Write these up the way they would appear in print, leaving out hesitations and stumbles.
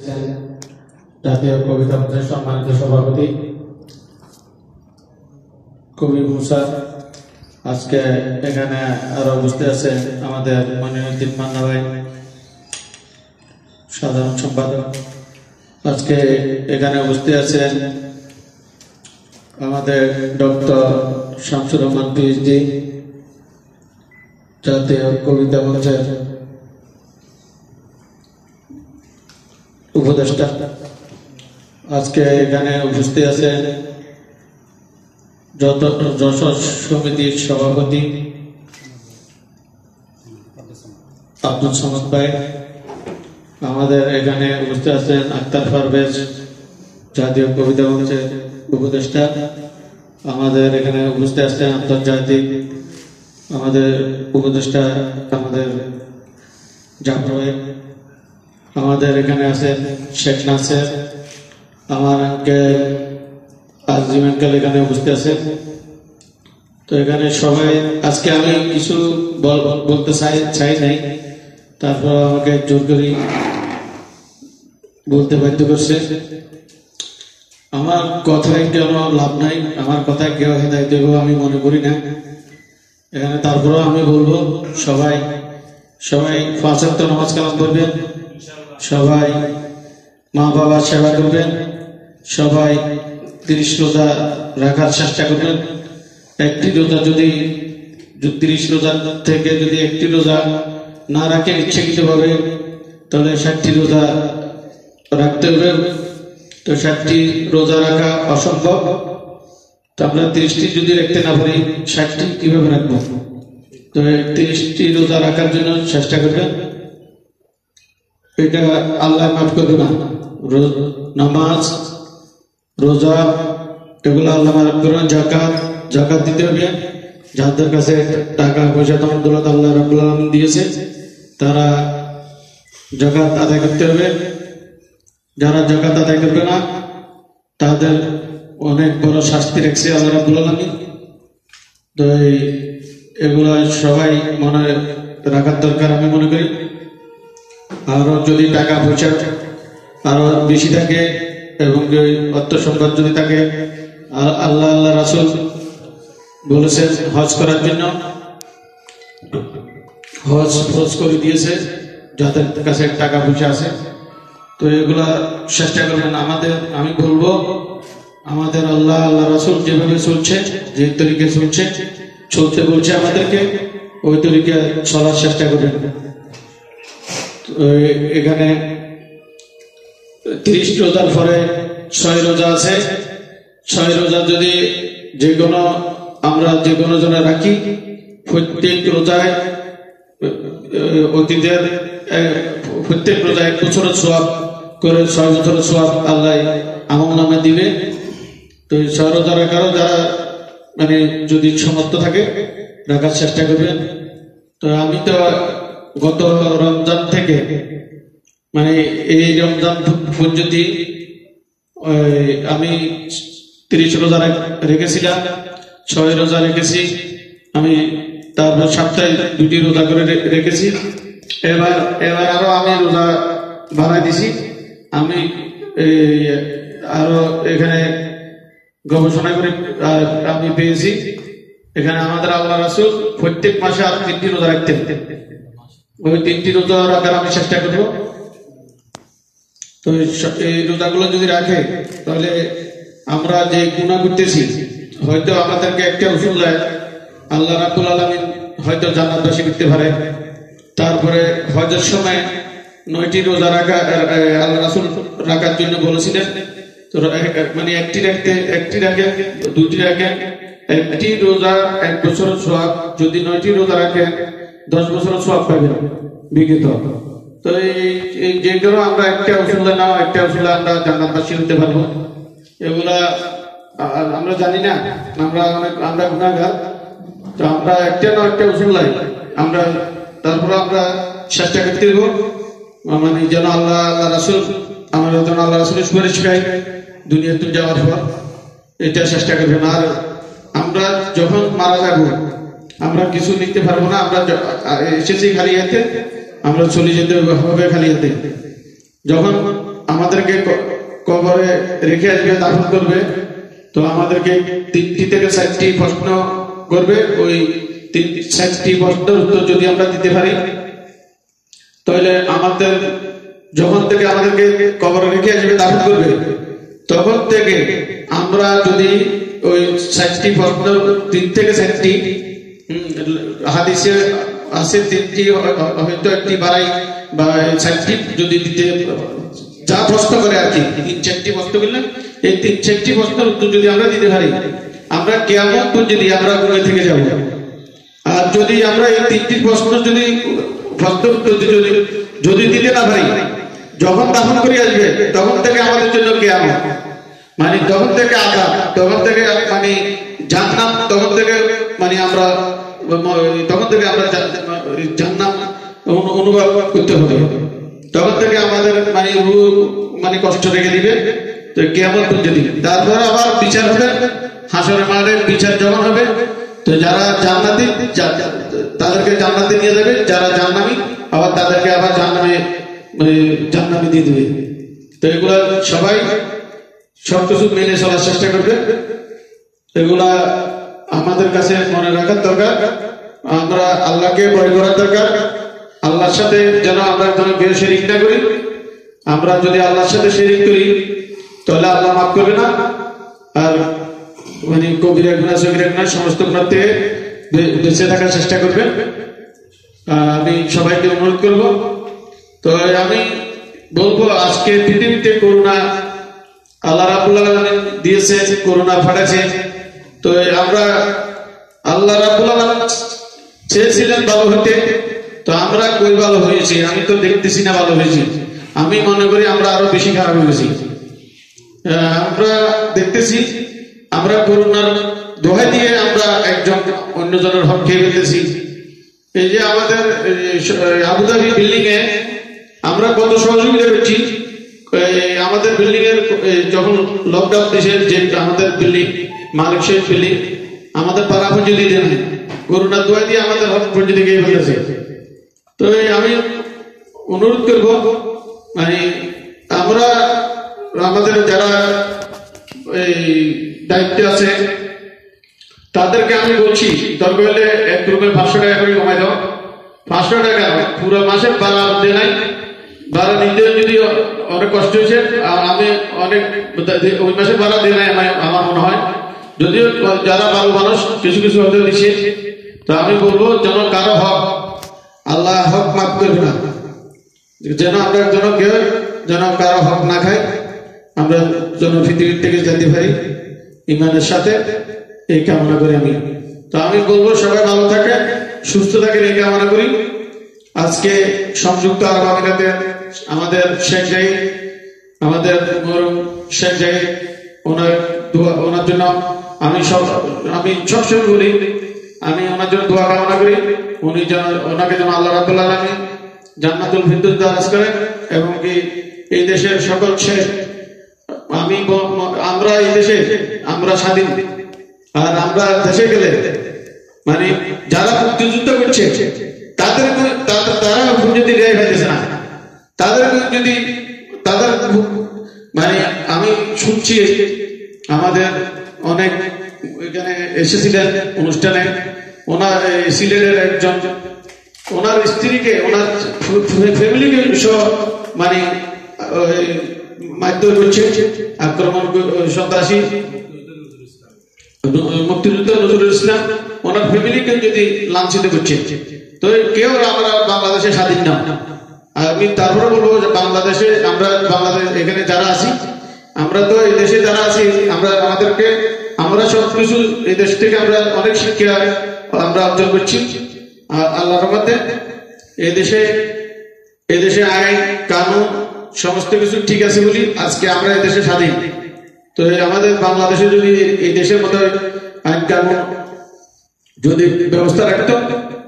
এসেছেন জাতীয় কবিতা মঞ্চের সম্মানিত সভাপতি কবি মুসা। আজকে এখানে আরো উপস্থিত আছেন আমাদের মনিরুদ্দিন মান্না ভাই, সাধারণ সম্পাদক। আজকে এখানে উপস্থিত আছেন আমাদের ডক্টর শামসুর রহমান পিএইচডি, জাতীয় কবিতা মঞ্চের উপদেষ্টা। আজকে এখানে উপস্থিত আছেন যশোর সমিতির সভাপতি আব্দুল সামাদ ভাই। আমাদের এখানে উপস্থিত আছেন আক্তার পারভেজ, জাতীয় কবিতা মঞ্চের উপদেষ্টা। আমাদের এখানে উপস্থিত আছেন আন্তর্জাতিক আমাদের উপদেষ্টা আমাদের জাফর ভাই। আমাদের এখানে আছেন শেখ নাসের, আমার আঙ্কেল আজিম আঙ্কেল এখানে উপস্থিত আছেন। তো এখানে সবাই আজকে আমি কিছু বলতে চাই নাই, তারপর আমাকে জোর করে বলতে বাধ্য করছে। আমার কথায় কেন লাভ নাই, আমার কথায় কেউ হেদায়েত দেব আমি মনে করি না এখানে। তারপরেও আমি বলবো সবাই 5 ওয়াক্ত নামাজ কালাম করবেন, সবাই মা বাবার সেবা করবেন, সবাই 30 রোজা রাখার চেষ্টা করবেন। একটি রোজা যদি 30 রোজা থেকে যদি একটি রোজা না রাখেন ইচ্ছাকৃতভাবে, তাহলে 60টি রোজা রাখতে হবে। তো 60টি রোজা রাখা অসম্ভব, তো আমরা 30টি যদি রাখতে না পারি 60টি কিভাবে রাখবো? তো 30টি রোজা রাখার জন্য চেষ্টা করবেন। এটা আল্লাহ মাফ করবে না। নামাজ, রোজা এগুলো আল্লাহ মাফ করবেন। জাকাত দিতে হবে। যাদের কাছে টাকা পয়সা ধন দৌলত আল্লাহ রাব্বুল আলামিন দিয়েছে তারা জাকাত আদায় করতে হবে। যারা জাকাত আদায় করবে না তাদের অনেক বড় শাস্তি রাখছে আল্লাহ রাব্বুল আলামিন। তো এগুলো সবাই মনে রাখার দরকার আমি মনে করি। আরো যদি টাকা পয়সা আরো বেশি থাকে এবং অর্থ সম্পদ যদি থাকে, আল্লাহ রাসূল বলেছেন হজ করার জন্য, হজ ফরজ করে দিয়েছে যাদের কাছে টাকা পয়সা আছে। তো এগুলা চেষ্টা করবেন। আমি বলবো আমাদের আল্লাহ রাসূল যেভাবে চলছে, যে তরিকে চলতে বলছে আমাদেরকে, ওই তরিকে চলার চেষ্টা করবেন। এখানে 30 রোজার পরে 6 রোজা আছে। 6 রোজা যদি আমরা যে কোনো জনে রাখি, প্রত্যেক রোজায় অতীতের প্রত্যেক রোজায় 1 বছরের সওয়াব করে 6 বছরের সওয়াব আল্লাহ আমল নামে দিবে। তো 6 রোজা রাখারও যারা মানে যদি সমর্থ থাকে রাখার চেষ্টা করবেন। তো আমি তো গত রমজান থেকে মানে এই রমজান পর্যন্ত আমি 30 রোজা রেখেছিলাম, 6 রোজা রেখেছি আমি। তারপর সপ্তাহে 2টি রোজা করে রেখেছি। এবার আরো আমি রোজা বাড়াই দিছি। আমি আরো এখানে গবেষণা করে আমি পেয়েছি এখানে আমাদের আল্লাহ রাসূল প্রত্যেক মাসে আরো 3টি রোজা রাখতেন। ওই 3টি রোজা রাখার আমি চেষ্টা করবো। তো এই রোজাগুলো যদি রাখে তাহলে আমরা যে গুনাহ করতেছি, হয়তো আমাদেরকে একটা উসুল দেয় আল্লাহ রাব্বুল আলামিন হয়তো জান্নাতবাসী করতে পারে। তারপরে হজের সময় 9টি রোজা রাখা আল্লাহ রাসূল রাখার জন্য বলেছিলেন। তো মানে একটি রাখে 2টি রাখে, একটি রোজা 1 বছরের সওয়াব, যদি 9টি রোজা রাখে 10 বছরের সওয়াব পাবেন বিগত। তো এই যেগুলো আমরা একটা উসুলে নাও, একটা উসুলে আমরা জান্নাতবাসী হতে পারবো। এগুলা আমরা জানি না, আমরা গুনাহগার। তো আমরা একটা উসুল লাই আমরা, তারপর আমরা চেষ্টা করতে দেবো মানে যেন আল্লাহ রাসূল আমরা যেন আল্লাহ রাসূলের সুপারিশ পাই দুনিয়াতে যাওয়ার পর, এটা চেষ্টা করবেন। আর আমরা যখন মারা যাব আমরা কিছু নিতে পারবো না। আমরা এসেছি খালি হাতে, আমরা চলে যেতে হবে খালি হাতে। যখন আমাদেরকে কবরে রেখে আসবে, দাফন করবে। তো আমাদেরকে 3টি থেকে 4টি প্রশ্ন করবে। ওই 4টি প্রশ্নের উত্তর যদি আমরা দিতে পারি, তাহলে আমাদের যখন থেকে আমাদেরকে কবরে রেখে আসবে, দাফন করবে, তখন থেকে আমরা যদি ওই 4টি প্রশ্ন 3 থেকে 4টি হাদিসে আছে, 3টি হয়তো একটি বাড়াই বা 4টি যদি দিতে যা প্রশ্ন করে আর কি, 3-4টি প্রশ্ন করলেন, এই 3-4টি প্রশ্নের উত্তর যদি আমরা দিতে পারি, আমরা কিয়ামত পর্যন্ত আমরা গুনাহ থেকে যাব। আর যদি আমরা এই 3টি প্রশ্ন যদি প্রশ্নের উত্তর যদি দিতে না পারি, যখন দাফন করে আসবে তখন থেকে আমাদের জন্য কিয়ামত, মানে তখন থেকে আযাব, তখন থেকে মানে জাহান্নাম, তখন থেকে মানে আমরা জাহান্নাম অনুভব করতে হবে। তখন থেকে আমাদের মানে রূহ মানে কষ্ট রেখে দিবে। তো কিয়ামত পর্যন্ত তারপরে আবার বিচার হবে, হাসরের মাঠে বিচার যখন হবে, তো যারা জান্নাতি তাদেরকে জান্নাতে নিয়ে যাবে, যারা জাহান্নামী আবার তাদেরকে আবার জাহান্নামে দিয়ে দেবে। তো এগুলা সবাই সবকিছু মেনে চলার চেষ্টা করবে। এগুলা আমাদের কাছে মনে রাখার দরকার। আমরা আল্লাহকে ভয় করার দরকার। আল্লাহর সাথে যেন আমরা কোনো কেউ শিরিক না করি। আমরা যদি আল্লাহর সাথে শিরিক করি তাহলে আল্লাহ মাফ করবে না। আর মানে কবিরা গুনাহ, সগীরা গুনাহ সমস্ত গুনাহ থেকে বেঁচে থাকার চেষ্টা করবে। আমি সবাইকে অনুরোধ করব। তো আমি বলবো, আজকে পৃথিবীতে করোনা আল্লাহ রাব্বুল আলামিন দিয়েছে, করোনা ফাটাছে। তো আমরা আল্লাহ রাব্বুল আলামিন চেয়েছিলেন ভালো হতে, তো আমরা কই ভালো হয়েছি? আমি তো দেখতেছি না ভালো হয়েছি। আমি মনে করি আমরা আরো বেশি খারাপ হয়েছি। আমরা দেখতেছি আমরা করোনার দোহাই দিয়ে আমরা একজন অন্যজনের হক খেয়ে ফেলতেছি। এই যে আমাদের আবুধাবি বিল্ডিং এ আমরা কত সহযোগিতা করছি। আমাদের বিল্ডিং এর যখন লকডাউন দিয়েছে, যে আমাদের বিল্ডিং মালিক শেখ বিল্ডিং, আমাদের পাড়া পর্যন্ত দিয়ে নেয়, করোনার দোহাই দিয়ে আমাদের হক পর্যন্ত গিয়ে ফেলতেছে। তো আমি অনুরোধ করব, মানে আমরা আমাদের যারা এই দায়িত্বে আছে তাদেরকে আমি বলছি, দরকার হলে এক রুমের 500 টাকা করে কমাই দাও। 500 টাকা পুরো মাসের ভাড়া দিয়ে নাই, ভাড়া নিতে যদি অনেক কষ্ট হয়েছে। আমি অনেক ওই মাসের ভাড়া দিয়ে নাই আমার মনে হয়, যদিও যারা ভালো মানুষ কিছু কিছু হতে দিচ্ছে। তো আমি বলবো, যেন কারো হক আল্লাহ হক মাফ করবে না, যেন আমরা কেউ যেন কারো হক না খাই, আমরা যেন পৃথিবীর থেকে যেতে পারি ইমানের সাথে, এই কামনা করি আমি। তো আমি বলবো, সবাই ভালো থাকে, সুস্থ থাকেন, এই কামনা করি। আজকে সংযুক্ত আরব আমিরাতে আমাদের শেখ জাহিদ, আমাদের মরহুম শেখ জাহিদ, ওনার জন্য আমি সবসময় বলি, আমি ওনার জন্য দোয়া কামনা করি। ওনাকে যেন আল্লাহ রাব্বুল আলামিন জান্নাতুল ফিরদৌস দারাজ করেন, এবং কি এই দেশের সকল শেখ, আমরা এই দেশে আমরা স্বাধীন, আর আমরা দেশে গেলে মানে যারা মুক্তিযুদ্ধ করছে তারা যদি রেহাই পাইতেছে না, তাদের মানে আমি শুনছি আমাদের অনেক এখানে এসেছিলেন অনুষ্ঠানে, ওনার সিলেটের একজন ওনার স্ত্রীকে, ওনার ফ্যামিলিকে মানে মারধর করছে, আক্রমণ, সন্ত্রাসী মুক্তিযুদ্ধ নজরুল ইসলাম ওনার ফ্যামিলিকে যদি লাঞ্ছিত করছে, তো কেউ আমরা বাংলাদেশে স্বাধীন না। আমি তারপরে বলবো যে বাংলাদেশ এখানে যারা আছি, আমরা তো এই দেশে যারা আছি, আমরা সবকিছু এই দেশ থেকে আমরা অনেক শিক্ষা আমরা অর্জন করছি। আল্লাহর রহমতে এই দেশে আইন কানুন সমস্ত কিছু ঠিক আছে বলি আজকে আমরা এই দেশে স্বাধীন। তো আমাদের বাংলাদেশে যদি এই দেশের মতো আইন কানুন যদি ব্যবস্থা রাখতো,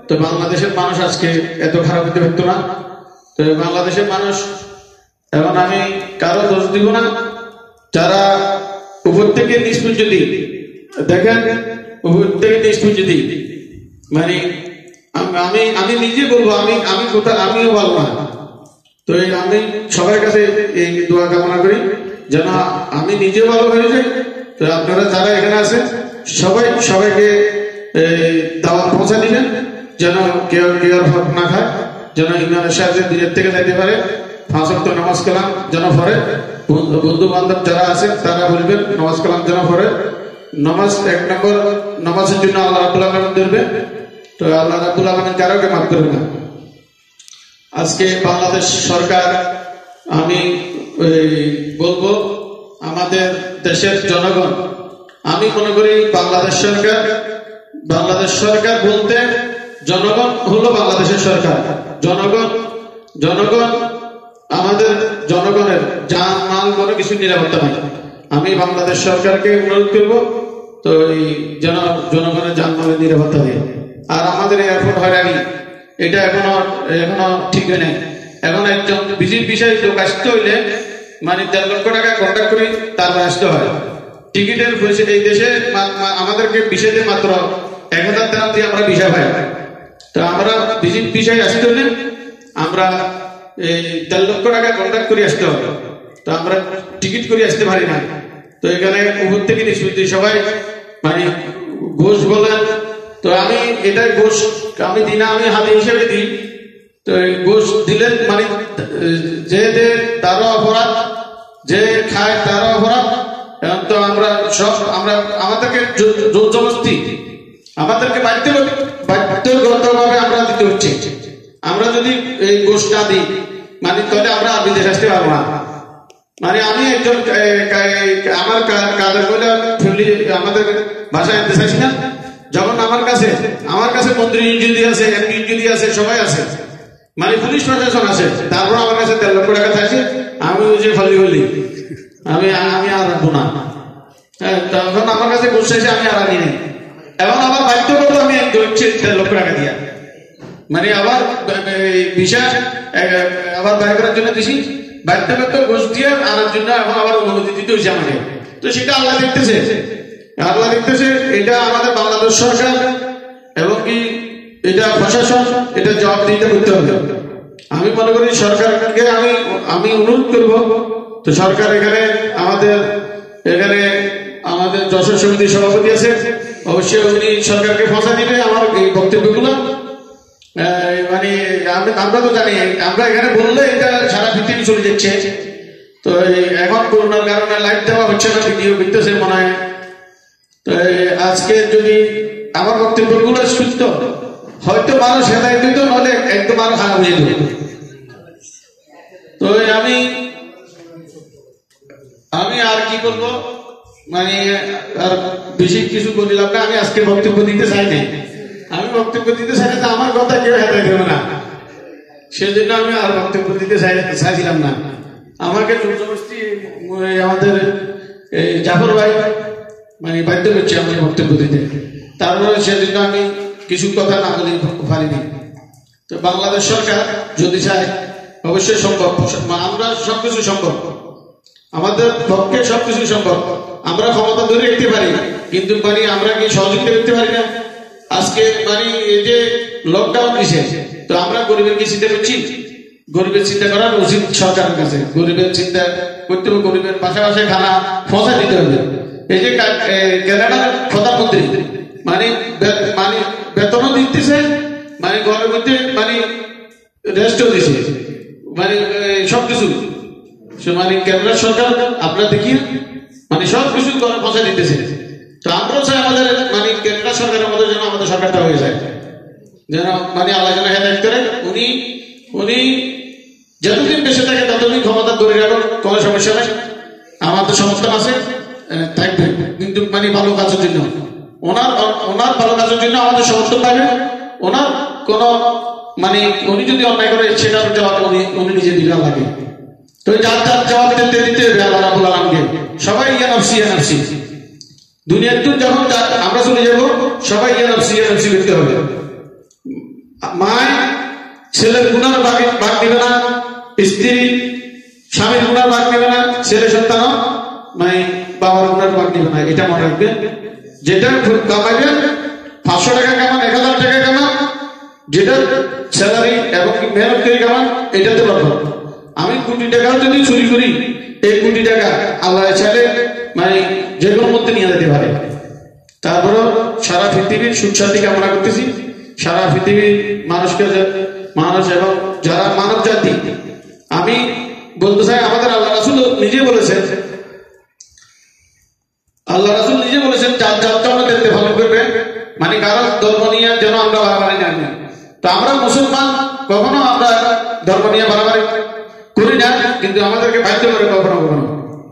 তো বাংলাদেশের মানুষ আজকে এত খারাপ হতে পারতো না। তো বাংলাদেশের মানুষ, এখন আমি কারো দোষ দিব না, যারা উপর থেকে নিচ পর্যন্ত দেখেন, উপর থেকে নিচ পর্যন্ত মানে আমি নিজে বলবো, আমিও ভালো না। তো আমি সবার কাছে এই দোয়া কামনা করি যেন আমি নিজে ভালো হয়ে যাই। তো আপনারা যারা এখানে আছেন সবাইকে দাওয়াত পৌঁছা দিবেন, যেন কেউ হক না খায়, যেন ইমানের সাথে দিনের থেকে যাইতে পারে। 5 ওয়াক্ত নামাজ কালাম যেন পড়ে। বন্ধু বান্ধব যারা আছেন তারা বলবেন নামাজ কালাম যেন পড়ে। নামাজ 1 নম্বর, নামাজের জন্য আল্লাহ রাব্বুল আলামিন ধরবে। তো আল্লাহ রাব্বুল আলামিন কারোকে মাফ করবে না। আজকে বাংলাদেশ সরকার, আমি বলবো আমাদের দেশের জনগণ, আমি মনে করি বাংলাদেশ সরকার বলতে জনগণ হলো বাংলাদেশের সরকার। জনগণ আমাদের জনগণের জান মাল কোনো কিছু নিরাপত্তা নাই। আমি বাংলাদেশ সরকারকে অনুরোধ করবো তো এই জনগণের জান মালের নিরাপত্তা দিয়ে। আর আমাদের এয়ারপোর্ট হয়রানি, এটা এখনো ঠিক হয় নাই। এখন একজন ভিজিট বিষয় লোক আসতে হইলে মানে 1.5 লক্ষ টাকা কন্ট্যাক্ট করি তারপর আসতে হয়। টিকিটের পয়সা এই দেশে আমাদেরকে বিষয়তে মাত্র 1000 টাকা দিয়ে আমরা ভিসা পাই। তো আমরা ভিজিট বিষয় আসতে হলে আমরা 1.5 লক্ষ টাকা কন্ট্যাক্ট করে আসতে হবে। তো আমরা টিকিট করে আসতে পারি না। তো এখানে উপর থেকে নিষ্পত্তি সবাই মানে ঘোষ বলেন। তো আমি এটা ঘোষ আমি দিই না, আমি হাতে হিসেবে দিই। তো ঘোষ দিলে মানে যে তারও অপরাধ, যে খায় তারও অপরাধ। এখন তো আমরা আমাদেরকে জোর জবরদস্তি, আমাদেরকে বাধ্যগতভাবে আমরা দিতে হচ্ছে। আমরা যদি এই ঘোষ না দিই মানে তাহলে আমরা বিদেশ আসতে পারবো না। মানে আমি একজন আমার কাজের বলে ফ্যামিলি আমাদের বাসায় আনতে চাইছি না। যখন আমার কাছে মন্ত্রী ইঞ্জিনিয়ার আছে, এমপি ইঞ্জিনিয়ার আছে, সবাই আছে, মানে পুলিশ প্রশাসন আছে, তারপর আমার কাছে 1.5 লক্ষ টাকা চাইছে। আমি ওই যে ফালি বলি আমি আর রাখবো না। তখন আমার কাছে ঘুষ চাইছে, আমি আর আনি নাই। এখন আবার বাধ্য করবো আমি 1.5 লক্ষ টাকা দিয়া, মানে আবার ভিসা আবার বাইর করার জন্য দিছি। বাধ্যগত ঘুষ দিয়ে আনার জন্য এখন আবার অনুমতি দিতে হয়েছে আমাকে। তো সেটা আল্লাহ দেখতেছে। এটা আমাদের বাংলাদেশ সরকার এবং কি এটা প্রশাসন, এটা জবাবদিহিতা করতে হবে। আমি মনে করি সরকারকে আমি অনুরোধ করব। তো সরকার এখানে আমাদের যশোর সমিতির সভাপতি আছে, অবশ্যই উনি সরকারকে পৌঁছা দিবে আমার এই বক্তব্যগুলো। মানে আমরা তো জানি, আমরা এখানে বললে এটা সারা পৃথিবী চলে যাচ্ছে। তো এখন করোনার কারণে লাইভ দেওয়া হচ্ছে না, ভিডিও করতেছে মনে হয়। তো আজকে যদি আমার বক্তব্যগুলো সুস্থ হয়তো মানুষ হেদায়ত দিত, নাহলে একদম আরো খারাপ হয়ে যেত। তো আমি আর কি করবো, মানে আর বেশি কিছু বলিলাম না। আমি আজকে বক্তব্য দিতে চাই না। আমার কথা কেউ হেদায়ত দেবে না, সেজন্য আমি আর বক্তব্য দিতে চাইছিলাম না। আমাকে জোরজবরদস্তি আমাদের জাফর ভাই মানে বাধ্য করছে আমি বক্তব্য দিতে। তারপরে সেজন্য আমি কিছু কথা না বলি পারিনি। তো বাংলাদেশ সরকার যদি চায় অবশ্যই সম্ভব। আমরা সবকিছু সম্ভব, আমাদের পক্ষে সবকিছু সম্ভব। আমরা ক্ষমতা ধরে রাখতে পারি, কিন্তু মানে আমরা কি সহযোগিতা করতে পারি না। আজকে মানে এই যে লকডাউন দিছে, তো আমরা গরিবের কি চিন্তা করছি? গরিবের চিন্তা করার উচিত সরকারের কাছে। গরিবের চিন্তা করতে হবে, গরিবের পাশাপাশি খানা পৌঁছা দিতে হবে। এই যে কানাডার প্রধানমন্ত্রী মানে বেতনও দিতেছে, মানে ঘরের মধ্যে মানে রেস্টও দিছে, মানে সবকিছু মানে কেন্দ্র সরকার আপনারা দেখি মানে সবকিছু ঘরে পৌঁছা দিতেছে। তো আমরাও চাই আমাদের মানে কেন্দ্র সরকারের মধ্যে যেন আমাদের সরকারটা হয়ে যায়, যেন মানে আল্লাহ যেন হেদায়েত করে। উনি যতদিন বেঁচে থাকে ততদিন ক্ষমতা ধরে রাখুন, কোনো সমস্যা নাই। আমাদের সমর্থন আছে, থাকবে, কিন্তু মানে ভালো কাজের জন্য, ওনার ভালো কাজের জন্য আমাদের সমর্থন থাকবে। ওনার কোন মানে উনি যদি অন্যায় করে সেটার জবাব উনি নিজে দিলে লাগে। তো যার জবাব দিতে হবে আল্লাহ রাব্বুল আলামিনকে। সবাই ইয়া নফসি দুনিয়ার তো যখন আমরা চলে যাব, সবাই ইয়া নফসি করতে হবে। মায় ছেলের গুনার ভাগ দিবে না, স্ত্রী স্বামীর গুনার ভাগ দিবে না, ছেলে সন্তান মানে বাবার গুনার ভাগ দিবে না। এটা মনে রাখবেন। যেটা কামাইবেন 500 টাকা কামান, 1000 টাকা কামান, যেটা স্যালারি এবং মেহনত করে কামান, এটাতে পারবেন। আমি কোটি টাকাও যদি চুরি করি, এই কোটি টাকা আল্লাহ চাইলে মানে যে কোনো মধ্যে নিয়ে যেতে পারে। তারপরও সারা পৃথিবীর সুখ শান্তি কামনা করতেছি, সারা পৃথিবীর মানুষকে, মানুষ এবং যারা মানব জাতি, আমি বলতে চাই আমাদের আল্লাহ রাসূল নিজে বলেছেন, আল্লাহ রাসূল নিজে বলেছেন যার যাত্রা আমরা দেখতে ভালো করবে, মানে কারো ধর্ম নিয়ে যেন আমরা বাড়াবাড়ি না করি। তো আমরা মুসলমান কখনো আমরা ধর্ম নিয়ে বাড়াবাড়ি করি না, কিন্তু আমাদেরকে বাধ্য করে কখনো কখনো,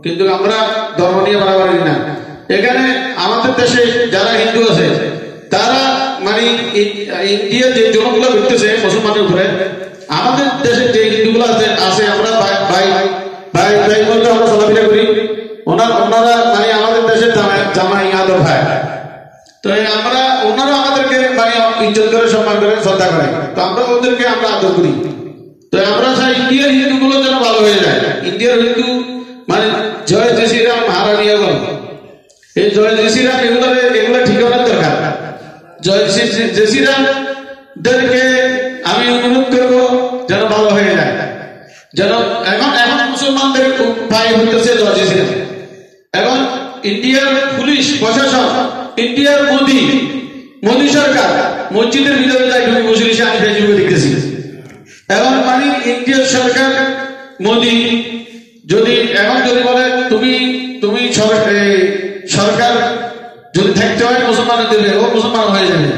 কিন্তু আমরা ধর্ম নিয়ে বাড়াবাড়ি না। এখানে আমাদের দেশে যারা হিন্দু আছে তারা মানে ইন্ডিয়া যে জনগুলো ঘুরতেছে মুসলমানের উপরে, আমাদের দেশে যে হিন্দুগুলো আছে আমরা ভাই ভাই ভাই ভাই বলতে আমরা চলাফেরা করি, ওনারা মানে আমাদের দেশের জামাই আদর ভাই। তো আমরা ওনারা আমাদেরকে মানে ইজ্জত করে, সম্মান করে, শ্রদ্ধা করে, তো আমরা ওদেরকে আমরা আদর করি। তো আমরা চাই ইন্ডিয়ার হিন্দুগুলো যেন ভালো হয়ে যায়। ইন্ডিয়ার হিন্দু মানে জয় জয় শ্রীরাম হারানিয়া গল, এই জয় জয় শ্রীরাম এগুলো ঠিক করার দরকার। জয় শ্রীরামদেরকে আমি অনুরোধ করবো যেন ভালো হয়ে যায়, যেন এখন মুসলমানদের ভাই হইতেছে জয় শ্রীরাম। এবং ইন্ডিয়ার পুলিশ প্রশাসন, ইন্ডিয়ার মোদী সরকার মসজিদের ভিতরে যাই ঢুকে বসে এসে আমি ফেসবুকে দেখতেছি। এবং মানে ইন্ডিয়ার সরকার মোদী যদি এখন যদি বলে তুমি সরকার যদি থাকতে হয় মুসলমানের দেবে, ও মুসলমান হয়ে যাবে।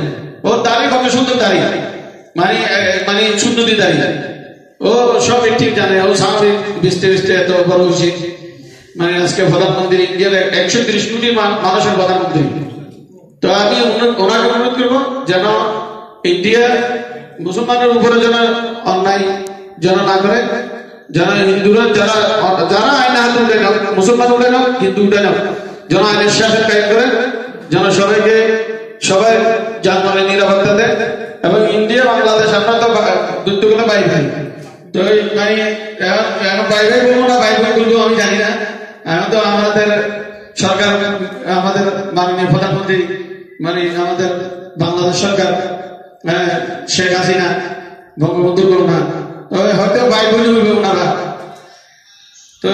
ওর দাড়ি কত সুন্দর দাড়ি, মানে মানে সুন্দরী দাড়ি, ও সব ঠিক জানে, ও স্বাভাবিক বিস্তে এত বড় উচিত, মানে আজকে প্রধানমন্ত্রী ইন্ডিয়ার 130 কোটি মানুষের প্রধানমন্ত্রী। তো আমি ওনাকে অনুরোধ করবো যেন ইন্ডিয়া মুসলমানের উপরে যেন অন্যায় যেন না করে, যেন হিন্দুরা যারা আইন হাতে উঠে নাও, মুসলমান উঠে নাও, হিন্দু উঠে নাও, যেন আইনের শাসন কায়েম করে, যেন সবাই যানবাহনের নিরাপত্তা দেয়। এবং ইন্ডিয়া বাংলাদেশ আমরা তো যুদ্ধগুলো ভাই ভাই, তো মানে এখন ভাই ভাই বলবো না ভাই ভাই বলবো আমি জানি না। এখন তো আমাদের সরকার, আমাদের মাননীয় প্রধানমন্ত্রী মানে আমাদের বাংলাদেশ সরকার শেখ হাসিনা, বঙ্গবন্ধু করোনা, হয়তো ভাই বোন ওনারা। তো